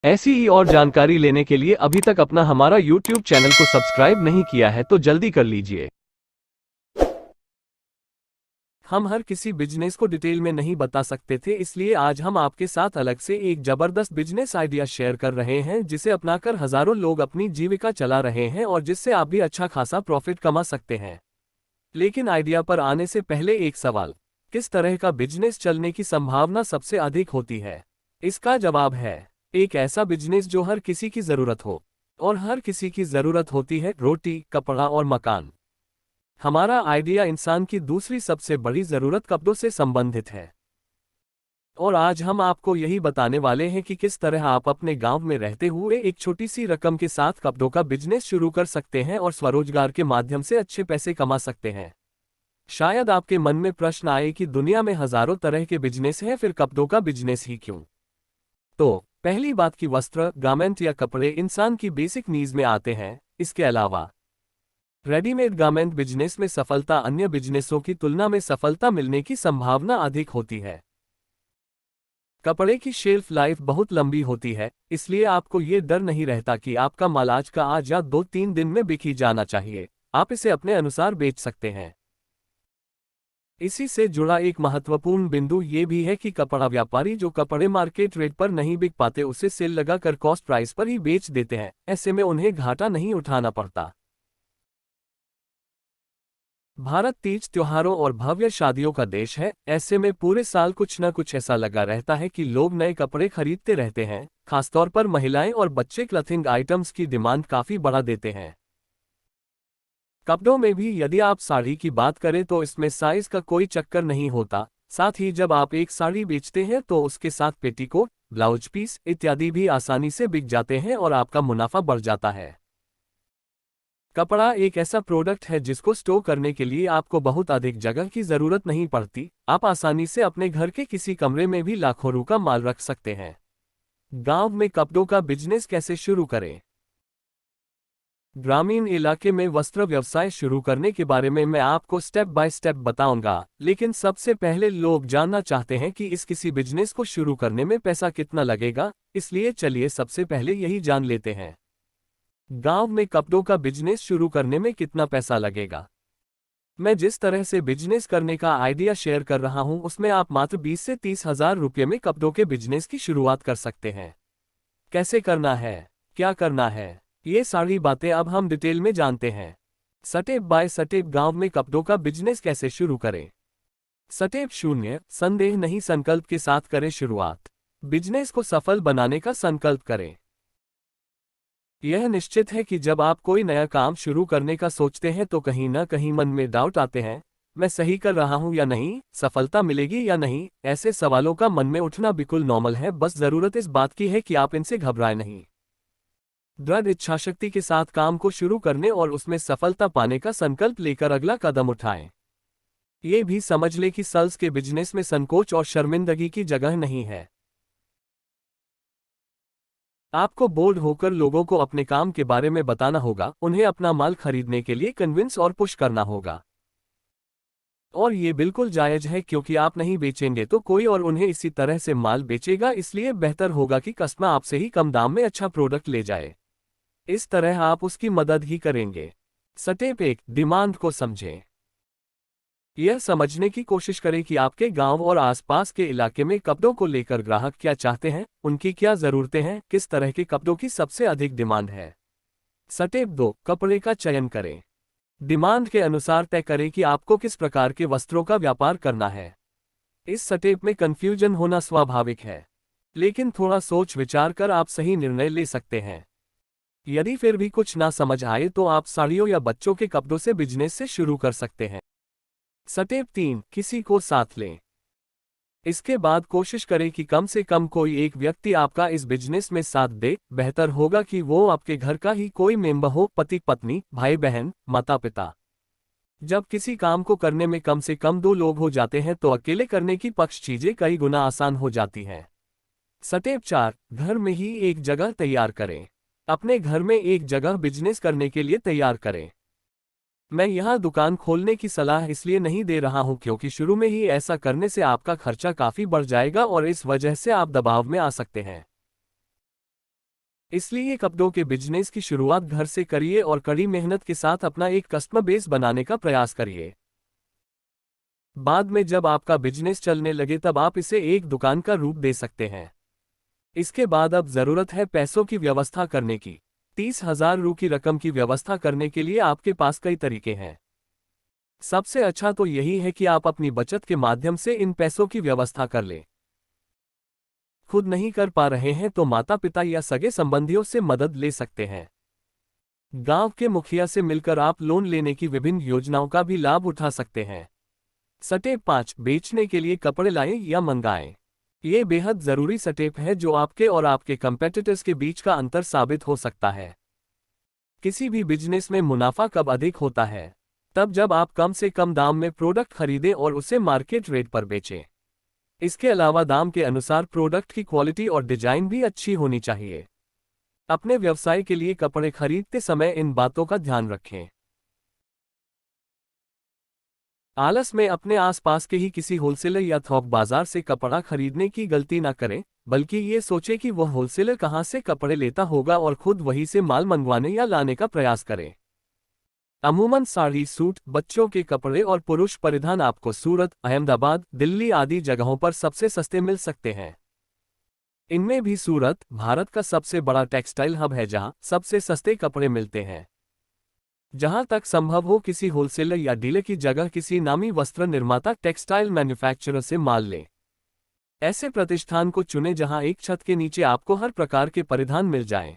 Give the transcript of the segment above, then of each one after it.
ऐसी ही और जानकारी लेने के लिए अभी तक अपना हमारा YouTube चैनल को सब्सक्राइब नहीं किया है तो जल्दी कर लीजिए। हम हर किसी बिजनेस को डिटेल में नहीं बता सकते थे, इसलिए आज हम आपके साथ अलग से एक जबरदस्त बिजनेस आइडिया शेयर कर रहे हैं जिसे अपनाकर हजारों लोग अपनी जीविका चला रहे हैं और जिससे आप भी अच्छा खासा प्रॉफिट कमा सकते हैं। लेकिन आइडिया पर आने से पहले एक सवाल, किस तरह का बिजनेस चलने की संभावना सबसे अधिक होती है? इसका जवाब है एक ऐसा बिजनेस जो हर किसी की जरूरत हो, और हर किसी की जरूरत होती है रोटी, कपड़ा और मकान। हमारा आइडिया इंसान की दूसरी सबसे बड़ी जरूरत कपड़ों से संबंधित है। और आज हम आपको यही बताने वाले हैं कि किस तरह आप अपने गांव में रहते हुए एक छोटी सी रकम के साथ कपड़ों का बिजनेस शुरू कर सकते हैं और स्वरोजगार के माध्यम से अच्छे पैसे कमा सकते हैं। शायद आपके मन में प्रश्न आए कि दुनिया में हजारों तरह के बिजनेस हैं, फिर कपड़ों का बिजनेस ही क्यों? तो पहली बात कि वस्त्र, गारमेंट या कपड़े इंसान की बेसिक नीड्स में आते हैं। इसके अलावा रेडीमेड गारमेंट बिजनेस में सफलता अन्य बिजनेसों की तुलना में सफलता मिलने की संभावना अधिक होती है। कपड़े की शेल्फ लाइफ बहुत लंबी होती है, इसलिए आपको ये डर नहीं रहता कि आपका माल आज का आज या 2-3 दिन में बिक ही जाना चाहिए। आप इसे अपने अनुसार बेच सकते हैं। इसी से जुड़ा एक महत्वपूर्ण बिंदु ये भी है कि कपड़ा व्यापारी जो कपड़े मार्केट रेट पर नहीं बिक पाते उसे सेल लगाकर कॉस्ट प्राइस पर ही बेच देते हैं। ऐसे में उन्हें घाटा नहीं उठाना पड़ता। भारत तीज त्योहारों और भव्य शादियों का देश है, ऐसे में पूरे साल कुछ न कुछ ऐसा लगा रहता है कि लोग नए कपड़े खरीदते रहते हैं। खासतौर पर महिलाएं और बच्चे क्लॉथिंग आइटम्स की डिमांड काफी बढ़ा देते हैं। कपड़ों में भी यदि आप साड़ी की बात करें तो इसमें साइज का कोई चक्कर नहीं होता। साथ ही जब आप एक साड़ी बेचते हैं तो उसके साथ पेटीकोट, ब्लाउज पीस इत्यादि भी आसानी से बिक जाते हैं और आपका मुनाफा बढ़ जाता है। कपड़ा एक ऐसा प्रोडक्ट है जिसको स्टोर करने के लिए आपको बहुत अधिक जगह की जरूरत नहीं पड़ती। आप आसानी से अपने घर के किसी कमरे में भी लाखों रु का माल रख सकते हैं। गांव में कपड़ों का बिजनेस कैसे शुरू करें? ग्रामीण इलाके में वस्त्र व्यवसाय शुरू करने के बारे में मैं आपको स्टेप बाय स्टेप बताऊंगा, लेकिन सबसे पहले लोग जानना चाहते हैं कि इस किसी बिजनेस को शुरू करने में पैसा कितना लगेगा, इसलिए चलिए सबसे पहले यही जान लेते हैं। गांव में कपड़ों का बिजनेस शुरू करने में कितना पैसा लगेगा? मैं जिस तरह से बिजनेस करने का आइडिया शेयर कर रहा हूं उसमें आप मात्र 20 से 30 हजार रुपये में कपड़ों के बिजनेस की शुरुआत कर सकते हैं। कैसे करना है, क्या करना है, ये सारी बातें अब हम डिटेल में जानते हैं। स्टेप बाय स्टेप गांव में कपड़ों का बिजनेस कैसे शुरू करें। स्टेप 0, संदेह नहीं संकल्प के साथ करें शुरुआत। बिजनेस को सफल बनाने का संकल्प करें। यह निश्चित है कि जब आप कोई नया काम शुरू करने का सोचते हैं तो कहीं ना कहीं मन में डाउट आते हैं। मैं सही कर रहा हूं या नहीं, सफलता मिलेगी या नहीं, ऐसे सवालों का मन में उठना बिल्कुल नॉर्मल है। बस जरूरत इस बात की है कि आप इनसे घबराएं नहीं। दृढ़ इच्छाशक्ति के साथ काम को शुरू करने और उसमें सफलता पाने का संकल्प लेकर अगला कदम उठाएं। ये भी समझ ले कि सेल्स के बिजनेस में संकोच और शर्मिंदगी की जगह नहीं है। आपको बोल्ड होकर लोगों को अपने काम के बारे में बताना होगा, उन्हें अपना माल खरीदने के लिए कन्विंस और पुश करना होगा। और ये बिल्कुल जायज है, क्योंकि आप नहीं बेचेंगे तो कोई और उन्हें इसी तरह से माल बेचेगा, इसलिए बेहतर होगा कि कस्टमर आपसे ही कम दाम में अच्छा प्रोडक्ट ले जाए। इस तरह आप उसकी मदद ही करेंगे। स्टेप 1, डिमांड को समझें। यह समझने की कोशिश करें कि आपके गांव और आसपास के इलाके में कपड़ों को लेकर ग्राहक क्या चाहते हैं, उनकी क्या जरूरतें हैं, किस तरह के कपड़ों की सबसे अधिक डिमांड है। स्टेप 2, कपड़े का चयन करें। डिमांड के अनुसार तय करें कि आपको किस प्रकार के वस्त्रों का व्यापार करना है। इस स्टेप में कंफ्यूजन होना स्वाभाविक है, लेकिन थोड़ा सोच विचार कर आप सही निर्णय ले सकते हैं। यदि फिर भी कुछ ना समझ आए तो आप साड़ियों या बच्चों के कपड़ों से बिजनेस से शुरू कर सकते हैं। स्टेप 3, किसी को साथ लें। इसके बाद कोशिश करें कि कम से कम कोई एक व्यक्ति आपका इस बिजनेस में साथ दे। बेहतर होगा कि वो आपके घर का ही कोई मेंबर हो, पति पत्नी, भाई बहन, माता पिता। जब किसी काम को करने में कम से कम 2 लोग हो जाते हैं तो अकेले करने की पक्ष चीजें कई गुना आसान हो जाती हैं। स्टेप 4, घर में ही एक जगह तैयार करें। अपने घर में एक जगह बिजनेस करने के लिए तैयार करें। मैं यहाँ दुकान खोलने की सलाह इसलिए नहीं दे रहा हूँ क्योंकि शुरू में ही ऐसा करने से आपका खर्चा काफी बढ़ जाएगा और इस वजह से आप दबाव में आ सकते हैं। इसलिए कपड़ों के बिजनेस की शुरुआत घर से करिए और कड़ी मेहनत के साथ अपना एक कस्टमर बेस बनाने का प्रयास करिए। बाद में जब आपका बिजनेस चलने लगे तब आप इसे एक दुकान का रूप दे सकते हैं। इसके बाद अब जरूरत है पैसों की व्यवस्था करने की। 30,000 रु की रकम की व्यवस्था करने के लिए आपके पास कई तरीके हैं। सबसे अच्छा तो यही है कि आप अपनी बचत के माध्यम से इन पैसों की व्यवस्था कर लें। खुद नहीं कर पा रहे हैं तो माता पिता या सगे संबंधियों से मदद ले सकते हैं। गांव के मुखिया से मिलकर आप लोन लेने की विभिन्न योजनाओं का भी लाभ उठा सकते हैं। स्टेप 5, बेचने के लिए कपड़े लाएं या मंगाएं। ये बेहद जरूरी स्टेप है जो आपके और आपके कंपेटिटर्स के बीच का अंतर साबित हो सकता है। किसी भी बिजनेस में मुनाफा कब अधिक होता है? तब जब आप कम से कम दाम में प्रोडक्ट खरीदें और उसे मार्केट रेट पर बेचें। इसके अलावा दाम के अनुसार प्रोडक्ट की क्वालिटी और डिजाइन भी अच्छी होनी चाहिए। अपने व्यवसाय के लिए कपड़े खरीदते समय इन बातों का ध्यान रखें। आलस में अपने आसपास के ही किसी होलसेलर या थोक बाजार से कपड़ा खरीदने की गलती ना करें, बल्कि ये सोचें कि वह होलसेलर कहां से कपड़े लेता होगा और खुद वहीं से माल मंगवाने या लाने का प्रयास करें। अमूमन साड़ी, सूट, बच्चों के कपड़े और पुरुष परिधान आपको सूरत, अहमदाबाद, दिल्ली आदि जगहों पर सबसे सस्ते मिल सकते हैं। इनमें भी सूरत भारत का सबसे बड़ा टेक्सटाइल हब है जहां सबसे सस्ते कपड़े मिलते हैं। जहां तक संभव हो किसी होलसेलर या डीलर की जगह किसी नामी वस्त्र निर्माता टेक्सटाइल मैन्युफैक्चरर से माल लें। ऐसे प्रतिष्ठान को चुनें जहां एक छत के नीचे आपको हर प्रकार के परिधान मिल जाएं।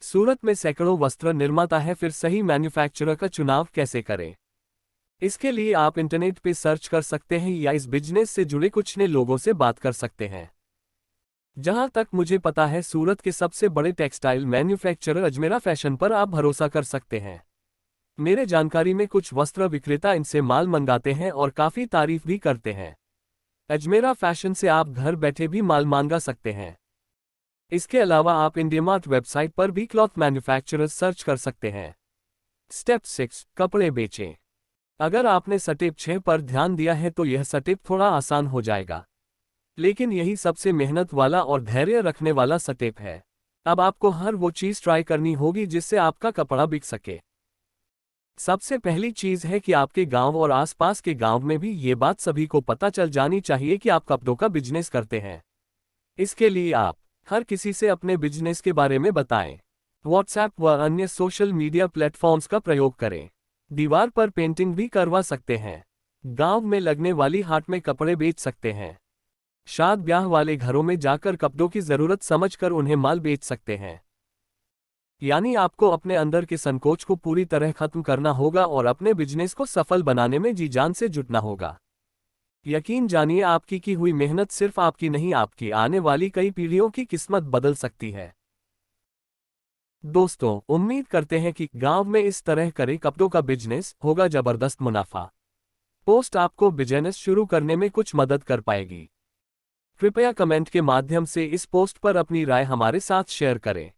सूरत में सैकड़ों वस्त्र निर्माता है, फिर सही मैन्युफैक्चरर का चुनाव कैसे करें? इसके लिए आप इंटरनेट पे सर्च कर सकते हैं या इस बिजनेस से जुड़े कुछ ने लोगों से बात कर सकते हैं। जहां तक मुझे पता है सूरत के सबसे बड़े टेक्सटाइल मैन्युफैक्चरर अजमेरा फैशन पर आप भरोसा कर सकते हैं। मेरे जानकारी में कुछ वस्त्र विक्रेता इनसे माल मंगाते हैं और काफी तारीफ भी करते हैं। अजमेरा फैशन से आप घर बैठे भी माल मंगा सकते हैं। इसके अलावा आप इंडियामार्ट वेबसाइट पर भी क्लॉथ मैन्युफैक्चरर्स सर्च कर सकते हैं। स्टेप 6, कपड़े बेचें। अगर आपने स्टेप 6 पर ध्यान दिया है तो यह स्टेप थोड़ा आसान हो जाएगा, लेकिन यही सबसे मेहनत वाला और धैर्य रखने वाला स्टेप है। अब आपको हर वो चीज ट्राई करनी होगी जिससे आपका कपड़ा बिक सके। सबसे पहली चीज है कि आपके गांव और आसपास के गांव में भी ये बात सभी को पता चल जानी चाहिए कि आप कपड़ों का बिजनेस करते हैं। इसके लिए आप हर किसी से अपने बिजनेस के बारे में बताएं। व्हाट्सएप व अन्य सोशल मीडिया प्लेटफॉर्म्स का प्रयोग करें। दीवार पर पेंटिंग भी करवा सकते हैं। गांव में लगने वाली हाट में कपड़े बेच सकते हैं। शादी ब्याह वाले घरों में जाकर कपड़ों की जरूरत समझकर उन्हें माल बेच सकते हैं। यानी आपको अपने अंदर के संकोच को पूरी तरह खत्म करना होगा और अपने बिजनेस को सफल बनाने में जी जान से जुटना होगा। यकीन जानिए आपकी की हुई मेहनत सिर्फ आपकी नहीं, आपकी आने वाली कई पीढ़ियों की किस्मत बदल सकती है। दोस्तों, उम्मीद करते हैं कि गांव में इस तरह करें कपड़ों का बिजनेस, होगा जबरदस्त मुनाफा। पोस्ट आपको बिजनेस शुरू करने में कुछ मदद कर पाएगी। कृपया कमेंट के माध्यम से इस पोस्ट पर अपनी राय हमारे साथ शेयर करें।